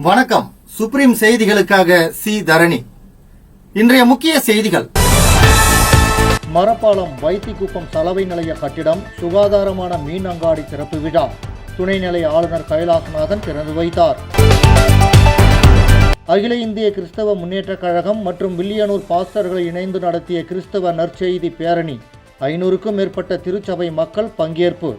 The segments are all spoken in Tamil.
வணக்கம். சுப்ரீம் செய்திகளுக்காக சி தரணி. இன்றைய முக்கிய செய்திகள். மரப்பாலம் வைத்திக்குப்பம் சலவை நிலைய கட்டிடம் சுகாதாரமான மீன் அங்காடி திறப்பு விழா துணைநிலை ஆளுநர் கைலாசநாதன் திறந்து வைத்தார். அகில இந்திய கிறிஸ்தவ முன்னேற்றக் கழகம் மற்றும் வில்லியனூர் பாஸ்டர்கள் இணைந்து நடத்திய கிறிஸ்தவ நற்செய்தி பேரணி 500க்கும் மேற்பட்ட திருச்சபை மக்கள் பங்கேற்பு.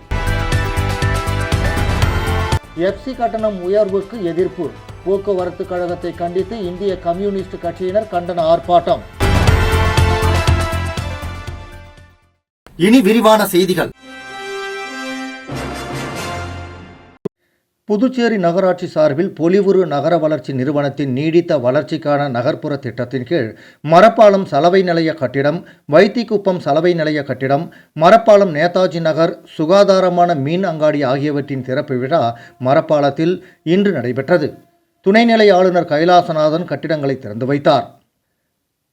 எஃப்சி கட்டணம் உயர்வுக்கு எதிர்ப்பு. போக்குவரத்து கழகத்தை கண்டித்து இந்திய கம்யூனிஸ்ட் கட்சியினர் கண்டன ஆர்ப்பாட்டம். இனி விரிவான செய்திகள். புதுச்சேரி நகராட்சி சார்பில் பொலிவுறு நகர வளர்ச்சி நிறுவனத்தின் நீடித்த வளர்ச்சிக்கான நகர்ப்புற திட்டத்தின் கீழ் மரப்பாலம் சலவை நிலைய கட்டிடம், வைத்திக்குப்பம் சலவை நிலைய கட்டிடம், மரப்பாலம் நேதாஜி நகர் சுகாதாரமான மீன் அங்காடி ஆகியவற்றின் திறப்பு விழா மரப்பாலத்தில் இன்று நடைபெற்றது. துணைநிலை ஆளுநர் கைலாசநாதன் கட்டிடங்களை திறந்து வைத்தார்.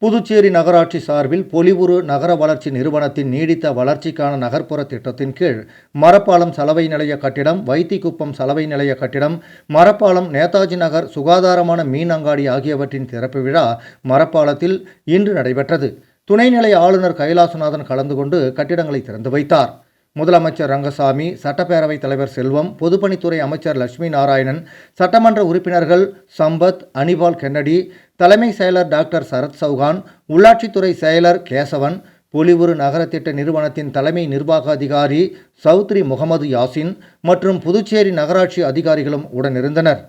புதுச்சேரி நகராட்சி சார்பில் பொலிவுறு நகர வளர்ச்சி நிறுவனத்தின் நீடித்த வளர்ச்சிக்கான நகர்ப்புற திட்டத்தின் கீழ் மரப்பாலம் சலவை நிலைய கட்டிடம், வைத்திக்குப்பம் சலவை நிலைய கட்டிடம், மரப்பாலம் நேதாஜி நகர் சுகாதாரமான மீன் அங்காடி ஆகியவற்றின் திறப்பு விழா மரப்பாலத்தில் இன்று நடைபெற்றது. துணைநிலை ஆளுநர் கைலாசநாதன் கலந்து கொண்டு கட்டிடங்களை திறந்து வைத்தார். முதலமைச்சர் ரங்கசாமி, சட்டப்பேரவைத் தலைவர் செல்வம், பொதுப்பணித்துறை அமைச்சர் லட்சுமி நாராயணன், சட்டமன்ற உறுப்பினர்கள் சம்பத், அனிபால் கென்னடி, தலைமை செயலர் டாக்டர் சரத் சௌகான், உள்ளாட்சித்துறை செயலர் கேசவன், பொலிவுறு நகர திட்ட நிறுவனத்தின் தலைமை நிர்வாக அதிகாரி சௌத்ரி முகமது யாசின் மற்றும் புதுச்சேரி நகராட்சி அதிகாரிகளும் உடனிருந்தனர்.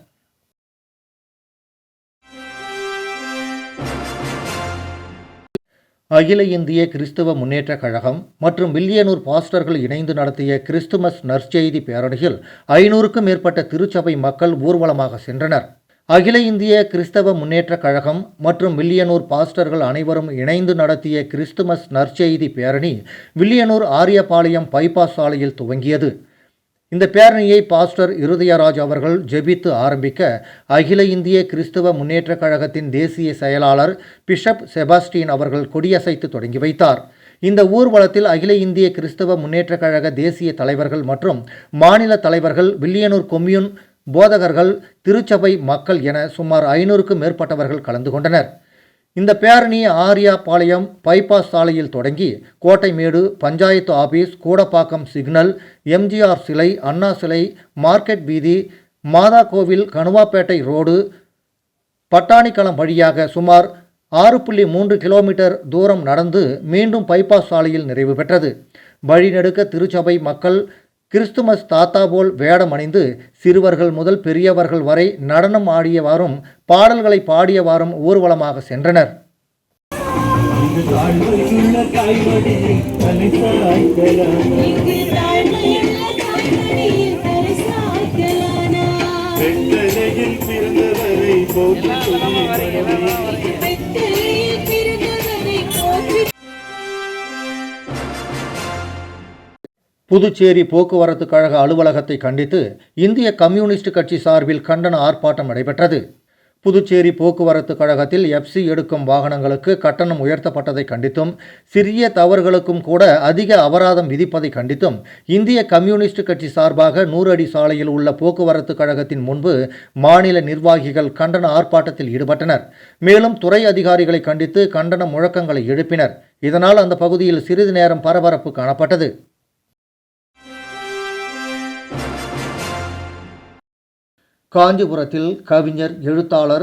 அகில இந்திய கிறிஸ்தவ முன்னேற்றக் கழகம் மற்றும் வில்லியனூர் பாஸ்டர்கள் இணைந்து நடத்திய கிறிஸ்துமஸ் நற்செய்தி பேரணியில் 500க்கும் மேற்பட்ட திருச்சபை மக்கள் ஊர்வலமாக சென்றனர். அகில இந்திய கிறிஸ்தவ முன்னேற்றக் கழகம் மற்றும் வில்லியனூர் பாஸ்டர்கள் அனைவரும் இணைந்து நடத்திய கிறிஸ்துமஸ் நற்செய்தி பேரணி வில்லியனூர் ஆரியபாளையம் பைபாஸ் சாலையில் துவங்கியது. இந்த பேரணியை பாஸ்டர் இருதயராஜ் அவர்கள் ஜெபித்து ஆரம்பிக்க, அகில இந்திய கிறிஸ்தவ முன்னேற்றக் கழகத்தின் தேசிய செயலாளர் பிஷப் செபாஸ்டின் அவர்கள் கொடியசைத்து தொடங்கி வைத்தார். இந்த ஊர்வலத்தில் அகில இந்திய கிறிஸ்தவ முன்னேற்றக் கழக தேசிய தலைவர்கள் மற்றும் மாநில தலைவர்கள், வில்லியனூர் கொம்யூன் போதகர்கள், திருச்சபை மக்கள் என சுமார் 500க்கும் மேற்பட்டவர்கள் கலந்து கொண்டனர். இந்த பேரணி ஆரியாபாளையம் பைபாஸ் சாலையில் தொடங்கி கோட்டைமேடு, பஞ்சாயத்து ஆபீஸ், கூடப்பாக்கம் சிக்னல், எம்ஜிஆர் சிலை, அண்ணா சிலை, மார்க்கெட் வீதி, மாதா கோவில், கணுவாப்பேட்டை ரோடு, பட்டாணிக்களம் வழியாக சுமார் 6.3 கிலோமீட்டர் தூரம் நடந்து மீண்டும் பைபாஸ் சாலையில் நிறைவு பெற்றது. வழிநெடுக்க திருச்சபை மக்கள் கிறிஸ்துமஸ் தாத்தா போல் வேடம் அணிந்து சிறுவர்கள் முதல் பெரியவர்கள் வரை நடனம் ஆடியவாறும் பாடல்களை பாடியவாறும் ஊர்வலமாக சென்றனர். புதுச்சேரி போக்குவரத்து கழக அலுவலகத்தை கண்டித்து இந்திய கம்யூனிஸ்ட் கட்சி சார்பில் கண்டன ஆர்ப்பாட்டம் நடைபெற்றது. புதுச்சேரி போக்குவரத்து கழகத்தில் எஃப்சி எடுக்கும் வாகனங்களுக்கு கட்டணம் உயர்த்தப்பட்டதை கண்டித்தும், சிறிய தவறுகளுக்கும் கூட அதிக அபராதம் விதிப்பதை கண்டித்தும் இந்திய கம்யூனிஸ்ட் கட்சி சார்பாக 100 அடி சாலையில் உள்ள போக்குவரத்து கழகத்தின் முன்பு மாநில நிர்வாகிகள் கண்டன ஆர்ப்பாட்டத்தில் ஈடுபட்டனர். மேலும் துறை அதிகாரிகளை கண்டித்து கண்டன முழக்கங்களை எழுப்பினர். இதனால் அந்த பகுதியில் சிறிது நேரம் பரபரப்பு காணப்பட்டது. காஞ்சிபுரத்தில் கவிஞர், எழுத்தாளர்,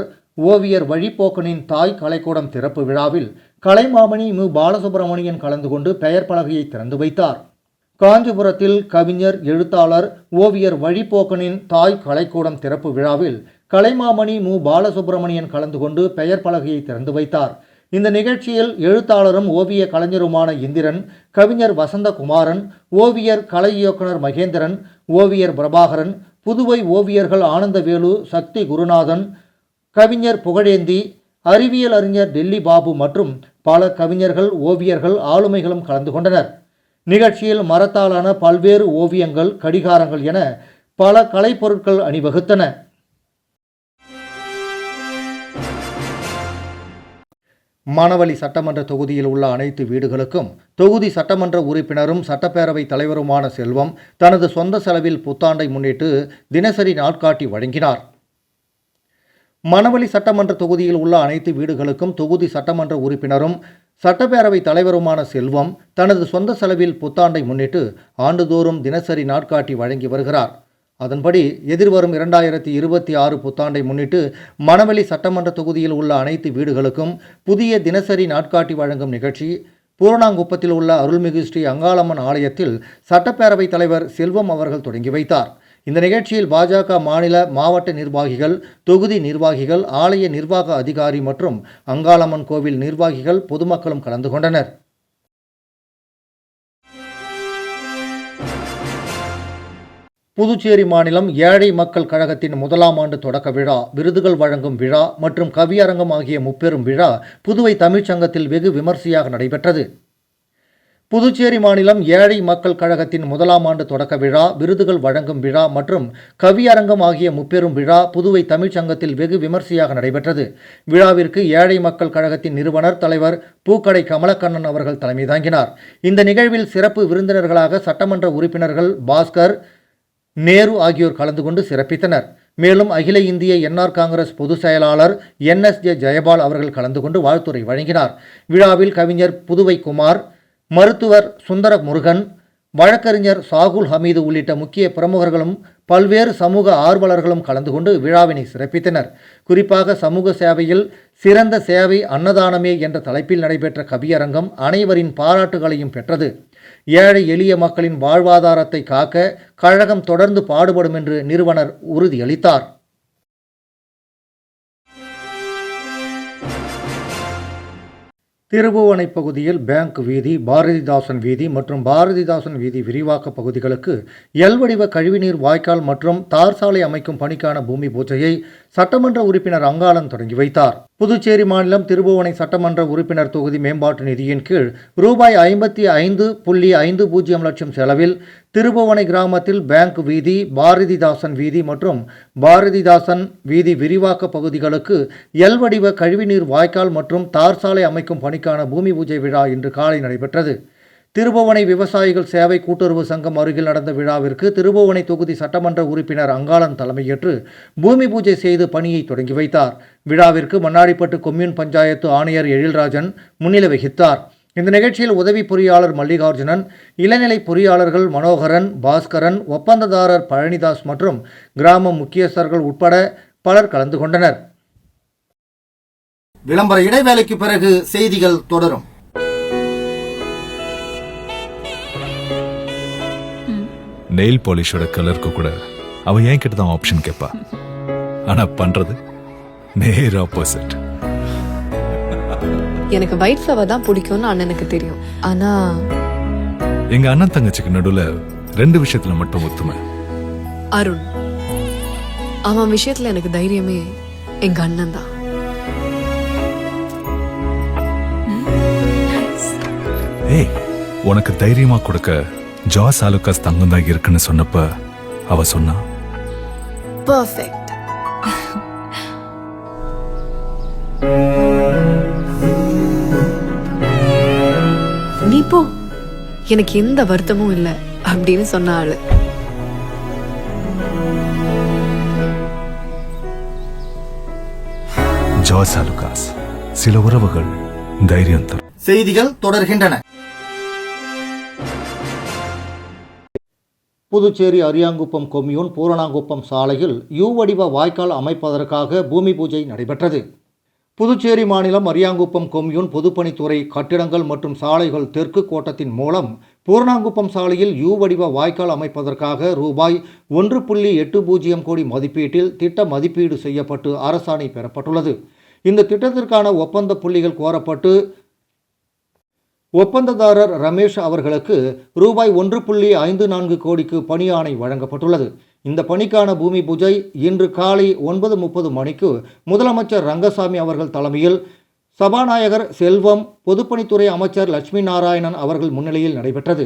ஓவியர் வழிப்போக்கனின் தாய் கலைக்கூடம் திறப்பு விழாவில் கலைமாமணி மு. பாலசுப்ரமணியன் கலந்து கொண்டு பெயர் பலகையை திறந்து வைத்தார். காஞ்சிபுரத்தில் கவிஞர், எழுத்தாளர், ஓவியர் வழிப்போக்கனின் தாய் கலைக்கூடம் திறப்பு விழாவில் கலைமாமணி மு. பாலசுப்ரமணியன் கலந்து கொண்டு பெயர் பலகையை திறந்து வைத்தார். இந்த நிகழ்ச்சியில் எழுத்தாளரும் ஓவிய கலைஞருமான இந்திரன், கவிஞர் வசந்தகுமாரன், ஓவியர் கலை இயக்குனர் மகேந்திரன், ஓவியர் பிரபாகரன், புதுவை ஓவியர்கள் ஆனந்தவேலு, சக்தி குருநாதன், கவிஞர் புகழேந்தி, அறிவியல் அறிஞர் டெல்லி பாபு மற்றும் பல கவிஞர்கள், ஓவியர்கள், ஆளுமைகளும் கலந்து கொண்டனர். நிகழ்ச்சியில் மரத்தாலான பல்வேறு ஓவியங்கள், கடிகாரங்கள் என பல கலைப்பொருட்கள் அணிவகுத்தன. மணவெளி சட்டமன்ற தொகுதியில் உள்ள அனைத்து வீடுகளுக்கும் தொகுதி சட்டமன்ற உறுப்பினரும் சட்டப்பேரவை தலைவருமான செல்வம் தனது சொந்த செலவில் புத்தாண்டை முன்னிட்டு தினசரி நாட்காட்டி வழங்கினார். மணவெளி சட்டமன்ற தொகுதியில் உள்ள அனைத்து வீடுகளுக்கும் தொகுதி சட்டமன்ற உறுப்பினரும் சட்டப்பேரவை தலைவருமான செல்வம் தனது சொந்த செலவில் புத்தாண்டை முன்னிட்டு ஆண்டுதோறும் தினசரி நாட்காட்டி வழங்கி வருகிறார். அதன்படி எதிர்வரும் 2026 புத்தாண்டை முன்னிட்டு மணவெளி சட்டமன்ற தொகுதியில் உள்ள அனைத்து வீடுகளுக்கும் புதிய தினசரி நாட்காட்டி வழங்கும் நிகழ்ச்சி பூரணாங்குப்பத்தில் உள்ள அருள்மிகு ஸ்ரீ அங்காளம்மன் ஆலயத்தில் சட்டப்பேரவைத் தலைவர் செல்வம் அவர்கள் தொடங்கி வைத்தார். இந்த நிகழ்ச்சியில் பாஜக மாநில மாவட்ட நிர்வாகிகள், தொகுதி நிர்வாகிகள், ஆலய நிர்வாக அதிகாரி மற்றும் அங்காளம்மன் கோவில் நிர்வாகிகள், பொதுமக்களும் கலந்து கொண்டனர். புதுச்சேரி மாநிலம் ஏழை மக்கள் கழகத்தின் 1ஆம் ஆண்டு தொடக்க விழா, விருதுகள் வழங்கும் விழா மற்றும் கவியரங்கம் ஆகிய முப்பெரும் விழா புதுவை தமிழ்ச்சங்கத்தில் வெகு விமர்சையாக நடைபெற்றது. புதுச்சேரி மாநிலம் ஏழை மக்கள் கழகத்தின் 1ஆம் ஆண்டு தொடக்க விழா, விருதுகள் வழங்கும் விழா மற்றும் கவியரங்கம் ஆகிய முப்பெரும் விழா புதுவை தமிழ்ச்சங்கத்தில் வெகு விமர்சையாக நடைபெற்றது. விழாவிற்கு ஏழை மக்கள் கழகத்தின் நிறுவனர் தலைவர் பூக்கடை கமலக்கண்ணன் அவர்கள் தலைமை தாங்கினார். இந்த நிகழ்வில் சிறப்பு விருந்தினர்களாக சட்டமன்ற உறுப்பினர்கள் பாஸ்கர், நேரு ஆகியோர் கலந்து கொண்டு சிறப்பித்தனர். மேலும் அகில இந்திய என்ஆர் காங்கிரஸ் பொதுச் செயலாளர் NSJ ஜெயபால் அவர்கள் கலந்து கொண்டு வாழ்த்துரை வழங்கினார். விழாவில் கவிஞர் புதுவை குமார், மருத்துவர் சுந்தர முருகன், வழக்கறிஞர் சாகுல் ஹமீது உள்ளிட்ட முக்கிய பிரமுகர்களும் பல்வேறு சமூக ஆர்வலர்களும் கலந்து கொண்டு விழாவினை சிறப்பித்தனர். குறிப்பாக சமூக சேவையில் சிறந்த சேவை அன்னதானமே என்ற தலைப்பில் நடைபெற்ற கவியரங்கம் அனைவரின் பாராட்டுகளையும் பெற்றது. ஏழை எளிய மக்களின் வாழ்வாதாரத்தை காக்க கழகம் தொடர்ந்து பாடுபடும் என்று நிறுவனர் உறுதியளித்தார். திருபுவனை பகுதியில் பேங்க் வீதி, பாரதிதாசன் வீதி மற்றும் பாரதிதாசன் வீதி விரிவாக்க பகுதிகளுக்கு எல்வடிவ கழிவுநீர் வாய்க்கால் மற்றும் தார் சாலை அமைக்கும் பணிக்கான பூமி பூஜையை சட்டமன்ற உறுப்பினர் அங்காளன் தொடங்கி வைத்தார். புதுச்சேரி மாநிலம் திருபுவனை சட்டமன்ற உறுப்பினர் தொகுதி மேம்பாட்டு நிதியின் கீழ் ரூபாய் 55.50 லட்சம் செலவில் திருபுவனை கிராமத்தில் பேங்க் வீதி, பாரதிதாசன் வீதி மற்றும் பாரதிதாசன் வீதி விரிவாக்க பகுதிகளுக்கு எல்வடிவ கழிவுநீர் வாய்க்கால் மற்றும் தார் சாலை அமைக்கும் பணிக்கான பூமி பூஜை விழா இன்று காலை நடைபெற்றது. திருபுவனை விவசாயிகள் சேவை கூட்டுறவு சங்கம் அருகில் நடந்த விழாவிற்கு திருபுவனை தொகுதி சட்டமன்ற உறுப்பினர் அங்காளன் தலைமையேற்று பூமி பூஜை செய்து பணியை தொடங்கி வைத்தார். விழாவிற்கு மண்ணாடிப்பட்டு கொம்யூன் பஞ்சாயத்து ஆணையர் எழில்ராஜன் முன்னிலை வகித்தார். இந்த நிகழ்ச்சியில் உதவி பொறியாளர் மல்லிகார்ஜுனன், இளநிலை பொறியாளர்கள் மனோகரன், பாஸ்கரன், ஒப்பந்ததாரர் பழனிதாஸ் மற்றும் கிராம முக்கியஸ்தர்கள் உட்பட பலர் கலந்து கொண்டனர். விளம்பர இடைவேளைக்கு பிறகு செய்திகள் தொடரும். நெயில் பாலிஷோட கலருக்கு கூட அவ ஏன் கிட்ட தான் ஆப்ஷன் கேட்பா. ஆனா பண்றது நேர் ஆப்போசிட். எனக்கு ஒயிட் ஃப்ளவர் தான் பிடிக்கும்னு அண்ணனுக்கு தெரியும். ஆனா எங்க அண்ணன் தங்கச்சிக்கு நடுவுல 2 விஷயத்துல மட்டும் ஒத்துமை. அருண், அவன் விஷயத்துல எனக்கு தைரியமே எங்க அண்ணன் தான். ஏய், உனக்கு தைரியமா கொடுக்க ஜாஸ் ஆலுகாஸ் தங்கம் தான் இருக்குன்னு சொன்னப்ப அவ சொன்னா பர்ஃபெக்ட். நீ போ, எனக்கு எந்த வருத்தமும் இல்லை அப்படின்னு சொன்ன ஆளு. ஜாஸ் ஆலுகாஸ், சில உறவுகள் தைரியம் தரும். செய்திகள் தொடர்கின்றன. புதுச்சேரி அரியாங்குப்பம் கொம்யூன் பூரணாங்குப்பம் சாலையில் யூ வடிவ வாய்க்கால் அமைப்பதற்காக பூமி பூஜை நடைபெற்றது. புதுச்சேரி மாநிலம் அரியாங்குப்பம் கொம்யூன் பொதுப்பணித்துறை கட்டிடங்கள் மற்றும் சாலைகள் தெற்கு கோட்டத்தின் மூலம் பூரணாங்குப்பம் சாலையில் யூ வடிவ வாய்க்கால் அமைப்பதற்காக ரூபாய் 1.80 கோடி மதிப்பீட்டில் திட்ட மதிப்பீடு செய்யப்பட்டு அரசாணை பெறப்பட்டுள்ளது. இந்த திட்டத்திற்கான ஒப்பந்த புள்ளிகள் கோரப்பட்டு ஒப்பந்ததாரர் ரமேஷ் அவர்களுக்கு ரூபாய் 1.54 கோடிக்கு பணி ஆணை வழங்கப்பட்டுள்ளது. இந்த பணிக்கான பூமி பூஜை இன்று காலை 9:30 மணிக்கு முதலமைச்சர் ரங்கசாமி அவர்கள் தலைமையில் சபாநாயகர் செல்வம், பொதுப்பணித்துறை அமைச்சர் லட்சுமி நாராயணன் அவர்கள் முன்னிலையில் நடைபெற்றது.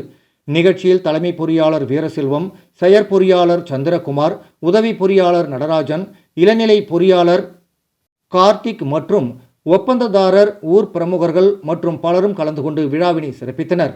நிகழ்ச்சியில் தலைமை பொறியாளர் வீரசெல்வம், செயற்பொறியாளர் சந்திரகுமார், உதவி பொறியாளர் நடராஜன், இளநிலை பொறியாளர் கார்த்திக் மற்றும் ஒப்பந்ததாரர், ஊர் பிரமுகர்கள் மற்றும் பலரும் கலந்து கொண்டு விழாவினை சிறப்பித்தனர்.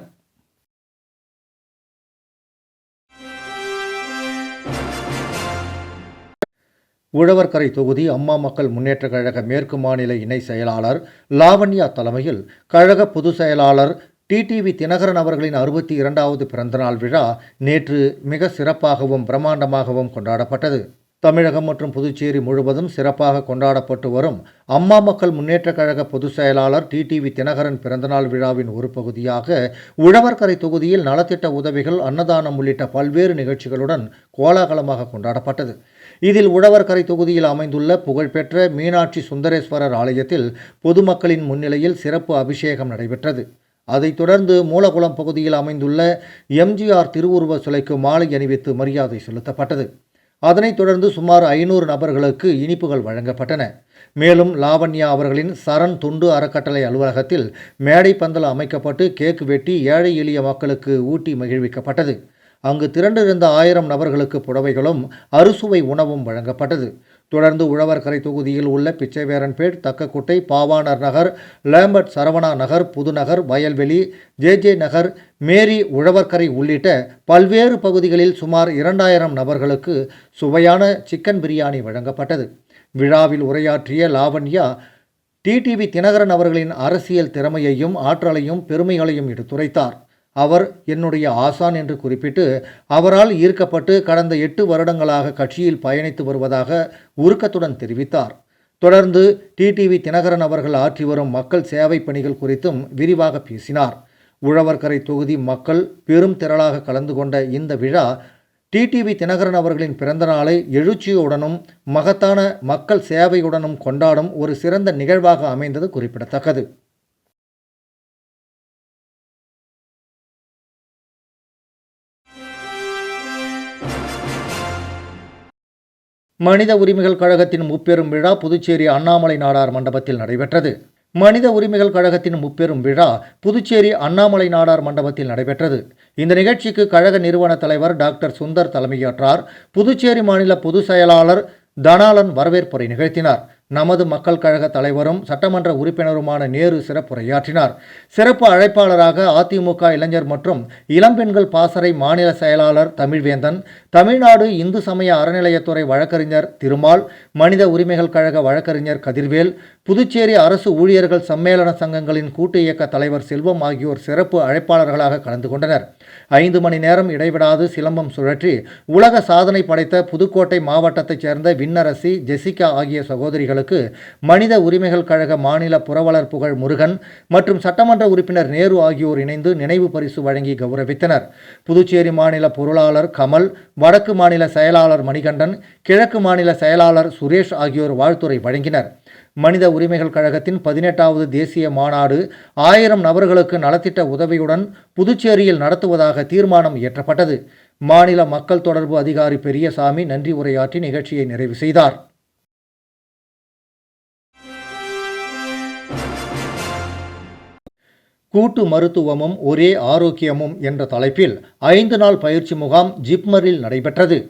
உழவர்கரை தொகுதி அம்மா மக்கள் முன்னேற்றக் கழக மேற்கு மாநில இணை செயலாளர் லாவண்யா தலைமையில் கழக பொதுச் செயலாளர் டிடிவி தினகரன் அவர்களின் 62வது பிறந்தநாள் விழா நேற்று மிக சிறப்பாகவும் பிரம்மாண்டமாகவும் கொண்டாடப்பட்டது. தமிழகம் மற்றும் புதுச்சேரி முழுவதும் சிறப்பாக கொண்டாடப்பட்டு வரும் அம்மா மக்கள் முன்னேற்றக் கழக பொதுச் செயலாளர் டிடிவி தினகரன் பிறந்தநாள் விழாவின் ஒரு பகுதியாக உழவர்கரை தொகுதியில் நலத்திட்ட உதவிகள், அன்னதானம் உள்ளிட்ட பல்வேறு நிகழ்ச்சிகளுடன் கோலாகலமாக கொண்டாடப்பட்டது. இதில் உழவர்கரை தொகுதியில் அமைந்துள்ள புகழ்பெற்ற மீனாட்சி சுந்தரேஸ்வரர் ஆலயத்தில் பொதுமக்களின் முன்னிலையில் சிறப்பு அபிஷேகம் நடைபெற்றது. அதைத் தொடர்ந்து மூலகுளம் பகுதியில் அமைந்துள்ள எம்ஜிஆர் திருவுருவ சிலைக்கு மாலை அணிவித்து மரியாதை செலுத்தப்பட்டது. அதனைத் தொடர்ந்து சுமார் 500 நபர்களுக்கு இனிப்புகள் வழங்கப்பட்டன. மேலும் லாவண்யா அவர்களின் சரண் துண்டு அறக்கட்டளை அலுவலகத்தில் மேடை பந்தல் அமைக்கப்பட்டு கேக் வெட்டி ஏழை எளிய மக்களுக்கு ஊட்டி மகிழ்விக்கப்பட்டது. அங்கு திரண்டிருந்த 1000 நபர்களுக்கு புடவைகளும் அறுசுவை உணவும் வழங்கப்பட்டது. தொடர்ந்து உழவர்கரை தொகுதியில் உள்ள பிச்சைவேரன்பேட், தக்கக்குட்டை, பாவாணர் நகர், லேம்பர்ட் சரவணா நகர், புதுநகர், வயல்வெளி, ஜே நகர், மேரி, உழவர்கரை உள்ளிட்ட பல்வேறு பகுதிகளில் சுமார் 2000 நபர்களுக்கு சுவையான சிக்கன் பிரியாணி வழங்கப்பட்டது. விழாவில் உரையாற்றிய லாவண்யா டிடிவி தினகரன் அவர்களின் அரசியல் திறமையையும் ஆற்றலையும் பெருமைகளையும் எடுத்துரைத்தார். அவர் என்னுடைய ஆசான் என்று குறிப்பிட்டு அவரால் ஈர்க்கப்பட்டு கடந்த 8 வருடங்களாக கட்சியில் பயணித்து வருவதாக உருக்கத்துடன் தெரிவித்தார். தொடர்ந்து டிடிவி தினகரன் அவர்கள் ஆற்றி வரும் மக்கள் சேவை பணிகள் குறித்தும் விரிவாக பேசினார். உழவர்கரை தொகுதி மக்கள் பெரும் திரளாக கலந்து கொண்ட இந்த விழா டிடிவி தினகரன் அவர்களின் பிறந்த நாளை எழுச்சியுடனும் மகத்தான மக்கள் சேவையுடனும் கொண்டாடும் ஒரு சிறந்த நிகழ்வாக அமைந்தது குறிப்பிடத்தக்கது. மனித உரிமைகள் கழகத்தின் முப்பெரும் விழா புதுச்சேரி அண்ணாமலை நாடார் மண்டபத்தில் நடைபெற்றது. மனித உரிமைகள் கழகத்தின் முப்பெரும் விழா புதுச்சேரி அண்ணாமலை நாடார் மண்டபத்தில் நடைபெற்றது. இந்த நிகழ்ச்சிக்கு கழக நிறுவன தலைவர் டாக்டர் சுந்தர் தலைமையேற்றார். புதுச்சேரி மாநில பொதுச் செயலாளர் தனாலன் வரவேற்புரை நிகழ்த்தினார். நமது மக்கள் கழக தலைவரும் சட்டமன்ற உறுப்பினருமான நேரு சிறப்புரையாற்றினார். சிறப்பு அழைப்பாளராக அதிமுக இளைஞர் மற்றும் இளம்பெண்கள் பாசறை மாநில செயலாளர் தமிழ்வேந்தன், தமிழ்நாடு இந்து சமய அறநிலையத்துறை வழக்கறிஞர் திருமால், மனித உரிமைகள் கழக வழக்கறிஞர் கதிர்வேல், புதுச்சேரி அரசு ஊழியர்கள் சம்மேளன சங்கங்களின் கூட்டு இயக்க தலைவர் செல்வம் ஆகியோர் சிறப்பு அழைப்பாளர்களாக கலந்து கொண்டனர். 5 மணி நேரம் இடைவிடாது சிலம்பம் சுழற்றி உலக சாதனை படைத்த புதுக்கோட்டை மாவட்டத்தைச் சேர்ந்த விண்ணரசி, ஜெசிகா ஆகிய சகோதரிகளுக்கு மனித உரிமைகள் கழக மாநில புரவலர் புகழ் முருகன் மற்றும் சட்டமன்ற உறுப்பினர் நேரு ஆகியோர் இணைந்து நினைவு பரிசு வழங்கி கௌரவித்தனர். புதுச்சேரி மாநில பொருளாளர் கமல், வடக்கு மாநில செயலாளர் மணிகண்டன், கிழக்கு மாநில செயலாளர் சுரேஷ் ஆகியோர் வாழ்த்துரை வழங்கினர். மனித உரிமைகள் கழகத்தின் 18வது தேசிய மாநாடு 1000 நபர்களுக்கு நலத்திட்ட உதவியுடன் புதுச்சேரியில் நடத்துவதாக தீர்மானம் இயற்றப்பட்டது. மாநில மக்கள் தொடர்பு அதிகாரி பெரியசாமி நன்றி உரையாற்றி நிகழ்ச்சியை நிறைவு செய்தார். கூட்டு மருத்துவமும் ஒரே ஆரோக்கியமும் என்ற தலைப்பில் 5 நாள் பயிற்சி முகாம் ஜிப்மரில் நடைபெற்றது.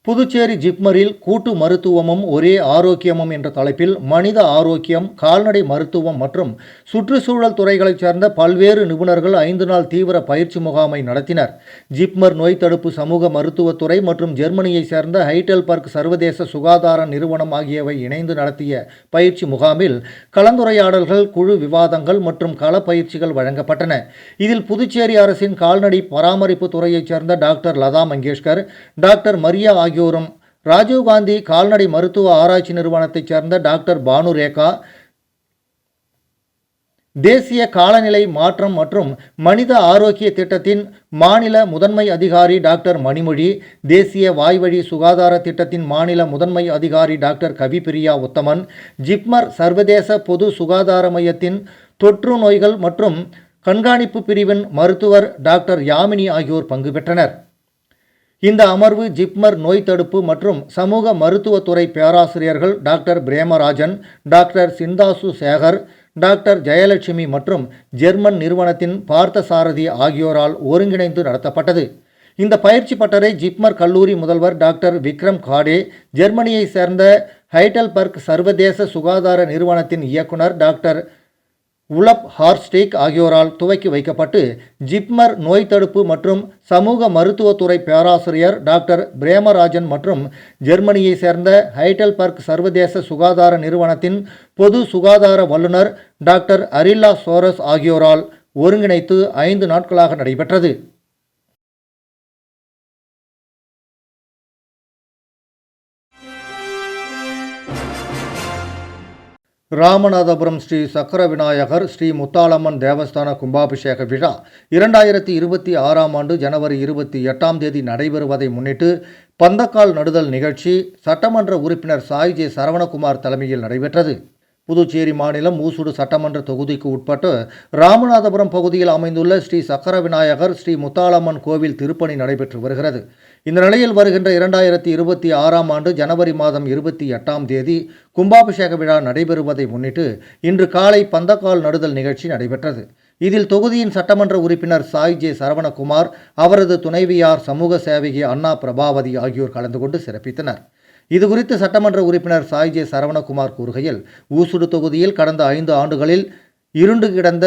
புதுச்சேரி ஜிப்மரில் கூட்டு மருத்துவமும் ஒரே ஆரோக்கியமும் என்ற தலைப்பில் மனித ஆரோக்கியம், கால்நடை மருத்துவம் மற்றும் சுற்றுச்சூழல் துறைகளைச் சேர்ந்த பல்வேறு நிபுணர்கள் 5 நாள் தீவிர பயிற்சி முகாமை நடத்தினர். ஜிப்மர் நோய் தடுப்பு சமூக மருத்துவத்துறை மற்றும் ஜெர்மனியைச் சேர்ந்த ஹைடெல்பர்க் சர்வதேச சுகாதார நிறுவனம் ஆகியவை இணைந்து நடத்திய பயிற்சி முகாமில் கலந்துரையாடல்கள், குழு விவாதங்கள் மற்றும் கள பயிற்சிகள் வழங்கப்பட்டன. இதில் புதுச்சேரி அரசின் கால்நடை பராமரிப்பு துறையைச் சேர்ந்த டாக்டர் லதா மங்கேஷ்கர், டாக்டர் மரியா ஆகியோரும், ராஜீவ்காந்தி கால்நடை மருத்துவ ஆராய்ச்சி நிறுவனத்தைச் சேர்ந்த டாக்டர் பானுரேகா, தேசிய காலநிலை மாற்றம் மற்றும் மனித ஆரோக்கிய திட்டத்தின் மாநில முதன்மை அதிகாரி டாக்டர் மணிமொழி, தேசிய வாய்வழி சுகாதார திட்டத்தின் மாநில முதன்மை அதிகாரி டாக்டர் கவிப்பிரியா உத்தமன், ஜிப்மர் சர்வதேச பொது சுகாதார மையத்தின் தொற்று நோய்கள் மற்றும் கண்காணிப்பு பிரிவின் மருத்துவர் டாக்டர் யாமினி ஆகியோர் பங்கு பெற்றனர். இந்த அமர்வு ஜிப்மர் நோய் தடுப்பு மற்றும் சமூக மருத்துவத்துறை பேராசிரியர்கள் டாக்டர் பிரேமராஜன், டாக்டர் சிந்தாசு சேகர், டாக்டர் ஜெயலட்சுமி மற்றும் ஜெர்மன் நிறுவனத்தின் பார்த்தசாரதி ஆகியோரால் ஒருங்கிணைந்து நடத்தப்பட்டது. இந்த பயிற்சி பட்டறை ஜிப்மர் கல்லூரி முதல்வர் டாக்டர் விக்ரம் காடே, ஜெர்மனியைச் சேர்ந்த ஹைடெல்பர்க் சர்வதேச சுகாதார நிறுவனத்தின் இயக்குனர் டாக்டர் உலப் ஹார்ஸ்டேக் ஆகியோரால் துவக்கி வைக்கப்பட்டு ஜிப்மர் நோய் தடுப்பு மற்றும் சமூக மருத்துவத்துறை பேராசிரியர் டாக்டர் பிரேமராஜன் மற்றும் ஜெர்மனியை சேர்ந்த ஹைடல்பர்க் சர்வதேச சுகாதார நிறுவனத்தின் பொது சுகாதார வல்லுநர் டாக்டர் அரில்லா சோரஸ் ஆகியோரால் ஒருங்கிணைத்து 5 நாட்களாக நடைபெற்றது. ராமநாதபுரம் ஸ்ரீ சக்கர விநாயகர் ஸ்ரீ முத்தாளம்மன் தேவஸ்தான கும்பாபிஷேக விழா 2026ஆம் ஆண்டு ஜனவரி 28ஆம் தேதி நடைபெறுவதை முன்னிட்டு பந்தக்கால் நடுதல் நிகழ்ச்சி சட்டமன்ற உறுப்பினர் சாய் ஜே சரவணகுமார் தலைமையில் நடைபெற்றது. புதுச்சேரி மாநிலம் ஊசுடு சட்டமன்ற தொகுதிக்கு உட்பட்டு ராமநாதபுரம் பகுதியில் அமைந்துள்ள ஸ்ரீ சக்கர விநாயகர் ஸ்ரீ முத்தாளம்மன் கோவில் திருப்பணி நடைபெற்று வருகிறது. இந்த நிலையில் வருகின்ற 2026ஆம் ஆண்டு ஜனவரி மாதம் 28ஆம் தேதி கும்பாபிஷேக விழா நடைபெறுவதை முன்னிட்டு இன்று காலை பந்தக்கால் நடுதல் நிகழ்ச்சி நடைபெற்றது. இதில் தொகுதியின் சட்டமன்ற உறுப்பினர் சாய் ஜே சரவணகுமார், அவரது துணைவியார் சமூக சேவகி அண்ணா பிரபாவதி ஆகியோர் கலந்து கொண்டு சிறப்பித்தனர். இதுகுறித்து சட்டமன்ற உறுப்பினர் சாய் ஜே சரவணகுமார் கூறுகையில், ஊசுடு தொகுதியில் கடந்த 5 ஆண்டுகளில் இருண்டு கிடந்த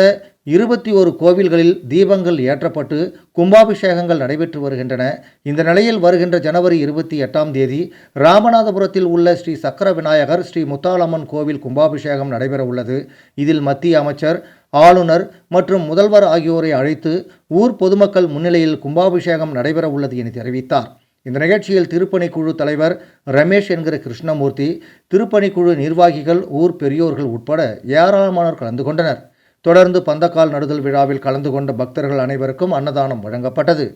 21 கோவில்களில் தீபங்கள் ஏற்றப்பட்டு கும்பாபிஷேகங்கள் நடைபெற்று வருகின்றன. இந்த நிலையில் வருகின்ற ஜனவரி 28ஆம் தேதி ராமநாதபுரத்தில் உள்ள ஸ்ரீ சக்கர விநாயகர் ஸ்ரீ முத்தாளம்மன் கோவில் கும்பாபிஷேகம் நடைபெற உள்ளது. இதில் மத்திய அமைச்சர், ஆளுநர் மற்றும் முதல்வர் ஆகியோரை அழைத்து ஊர் பொதுமக்கள் முன்னிலையில் கும்பாபிஷேகம் நடைபெற உள்ளது என தெரிவித்தார். இந்த நிகழ்ச்சியில் திருப்பணிக்குழு தலைவர் ரமேஷ் என்கிற கிருஷ்ணமூர்த்தி, திருப்பணிக்குழு நிர்வாகிகள், ஊர் பெரியோர்கள் உட்பட ஏராளமானோர் கலந்து கொண்டனர். தொடர்ந்து பந்தக்கால் நடுதல் விழாவில் கலந்து கொண்ட பக்தர்கள் அனைவருக்கும் அன்னதானம் வழங்கப்பட்டது.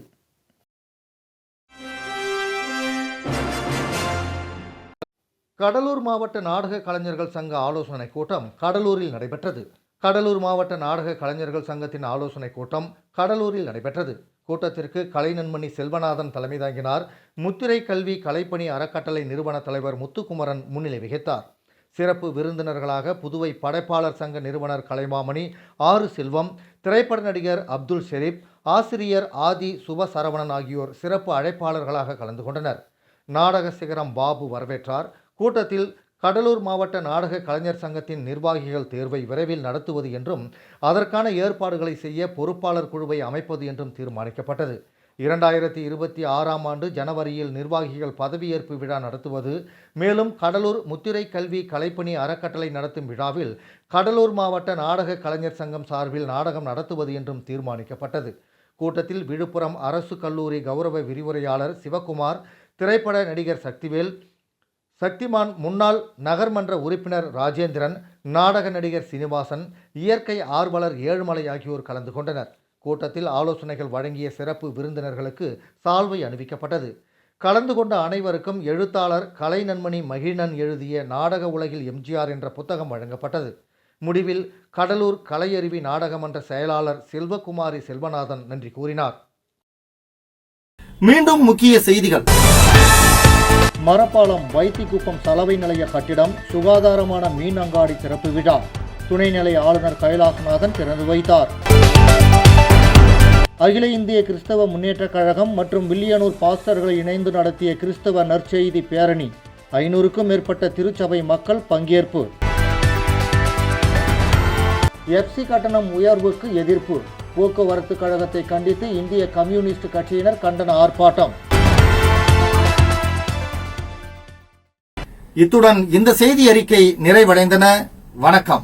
கடலூர் மாவட்ட நாடக கலைஞர்கள் சங்க ஆலோசனைக் கூட்டம் கடலூரில் நடைபெற்றது. கடலூர் மாவட்ட நாடக கலைஞர்கள் சங்கத்தின் ஆலோசனைக் கூட்டம் கடலூரில் நடைபெற்றது. கூட்டத்திற்கு கலைநன்மணி செல்வநாதன் தலைமை தாங்கினார். முத்திரை கல்வி கலைப்பணி அறக்கட்டளை நிறுவன தலைவர் முத்துக்குமரன் முன்னிலை வகித்தார். சிறப்பு விருந்தினர்களாக புதுவை படைப்பாளர் சங்க நிறுவனர் கலைமாமணி ஆறு செல்வம், திரைப்பட நடிகர் அப்துல் ஷெரீப், ஆசிரியர் ஆதி சுபசரவணன் ஆகியோர் சிறப்பு அழைப்பாளர்களாக கலந்து கொண்டனர். நாடக சிகரம் பாபு வரவேற்றார். கூட்டத்தில் கடலூர் மாவட்ட நாடக கலைஞர் சங்கத்தின் நிர்வாகிகள் தேர்வை விரைவில் நடத்துவது என்றும் அதற்கான ஏற்பாடுகளை செய்ய பொறுப்பாளர் குழுவை அமைப்பது என்றும் தீர்மானிக்கப்பட்டது. 2026ஆம் ஆண்டு ஜனவரியில் நிர்வாகிகள் பதவியேற்பு விழா நடத்துவது, மேலும் கடலூர் முத்திரை கல்வி கலைப்பணி அறக்கட்டளை நடத்தும் விழாவில் கடலூர் மாவட்ட நாடக கலைஞர் சங்கம் சார்பில் நாடகம் நடத்துவது என்றும் தீர்மானிக்கப்பட்டது. கூட்டத்தில் விழுப்புரம் அரசு கல்லூரி கௌரவ விரிவுரையாளர் சிவகுமார், திரைப்பட நடிகர் சக்திமான், முன்னாள் நகர்மன்ற உறுப்பினர் ராஜேந்திரன், நாடக நடிகர் சீனிவாசன், இயற்கை ஆர்வலர் ஏழுமலை ஆகியோர் கலந்து கொண்டனர். கூட்டத்தில் ஆலோசனைகள் வழங்கிய சிறப்பு விருந்தினர்களுக்கு சால்வை அணிவிக்கப்பட்டது. கலந்து கொண்ட அனைவருக்கும் எழுத்தாளர் கலைநன்மணி மகிழன் எழுதிய நாடக உலகில் எம்ஜிஆர் என்ற புத்தகம் வழங்கப்பட்டது. முடிவில் கடலூர் கலையருவி நாடகமன்ற செயலாளர் செல்வகுமாரி செல்வநாதன் நன்றி கூறினார். மீண்டும் முக்கிய செய்திகள். மரப்பாலம் வைத்திக்குப்பம் சலவை நிலைய கட்டிடம் சுகாதாரமான மீன் அங்காடி திறப்பு விழா துணைநிலை ஆளுநர் கைலாசநாதன் திறந்து வைத்தார். அகில இந்திய கிறிஸ்தவ முன்னேற்றக் கழகம் மற்றும் வில்லியனூர் பாஸ்டர்கள் இணைந்து நடத்திய கிறிஸ்தவ நற்செய்தி பேரணி 500க்கும் மேற்பட்ட திருச்சபை மக்கள் பங்கேற்பு. எஃப்சி கட்டணம் உயர்வுக்கு எதிர்ப்பு, போக்குவரத்து கழகத்தை கண்டித்து இந்திய கம்யூனிஸ்ட் கட்சியினர் கண்டன ஆர்ப்பாட்டம். இத்துடன் இந்த செய்தி அறிக்கை நிறைவடைந்தன. வணக்கம்.